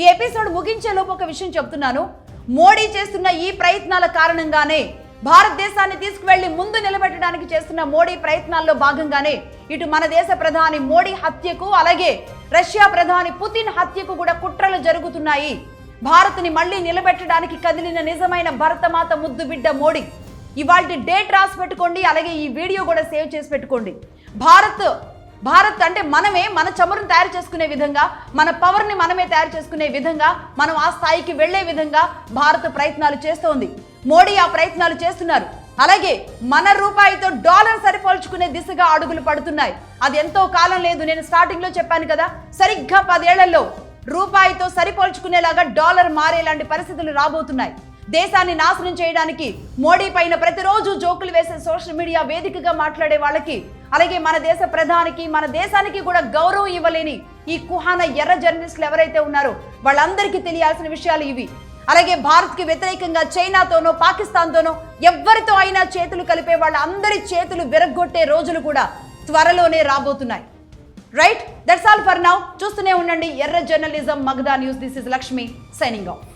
ఈ ఎపిసోడ్ ముగించేలోపు ఒక విషయం చెప్తున్నాను. మోడీ చేస్తున్న ఈ ప్రయత్నాల కారణంగానే భారతదేశాన్ని తీసుకువెళ్లి ముందు నిలబెట్టడానికి చేస్తున్న మోడీ ప్రయత్నాల్లో భాగంగానే ఇటు మన దేశ ప్రధాని మోడీ హత్యకు, అలాగే రష్యా ప్రధాని పుతిన్ హత్యకు కూడా కుట్రలు జరుగుతున్నాయి. భారత్ని మళ్లీ నిలబెట్టడానికి కదిలిన నిజమైన భరతమాత ముద్దు బిడ్డ మోడీ. ఇవాల్టి డేట్ రాసి పెట్టుకోండి, అలాగే ఈ వీడియో కూడా సేవ్ చేసి పెట్టుకోండి. భారత్ అంటే మనమే మన చమురును తయారు చేసుకునే విధంగా, మన పవర్ని మనమే తయారు చేసుకునే విధంగా, మనం ఆ స్థాయికి వెళ్లే విధంగా భారత్ ప్రయత్నాలు చేస్తోంది. మోడీ ఆ ప్రయత్నాలు చేస్తున్నారు. అలాగే మన రూపాయితో డాలర్ సరిపోల్చుకునే దిశగా అడుగులు పడుతున్నాయి. అది ఎంతో కాలం లేదు, నేను స్టార్టింగ్ లో చెప్పాను కదా, సరిగ్గా 10 ఏళ్లలో రూపాయితో సరిపోల్చుకునేలాగా డాలర్ మారేలాంటి పరిస్థితులు రాబోతున్నాయి. దేశాన్ని నాశనం చేయడానికి మోడీ పైన ప్రతిరోజు జోకులు వేసే సోషల్ మీడియా వేదికగా మాట్లాడే వాళ్ళకి, అలాగే మన దేశ ప్రధానికి, మన దేశానికి కూడా గౌరవం ఇవ్వలేని ఈ కుహాన ఎర్ర జర్నలిస్టులు ఎవరైతే ఉన్నారో వాళ్ళందరికీ తెలియాల్సిన విషయాలు ఇవి. అలాగే భారత్కి వ్యతిరేకంగా చైనాతోనో పాకిస్తాన్తోనో ఎవరితో అయినా చేతులు కలిపే వాళ్ళందరి చేతులు విరగ్గొట్టే రోజులు కూడా త్వరలోనే రాబోతున్నాయి. Right, that's all for now. చూస్తూనే ఉండండి ఎర్ర journalism, Magadha news. This is Lakshmi signing off.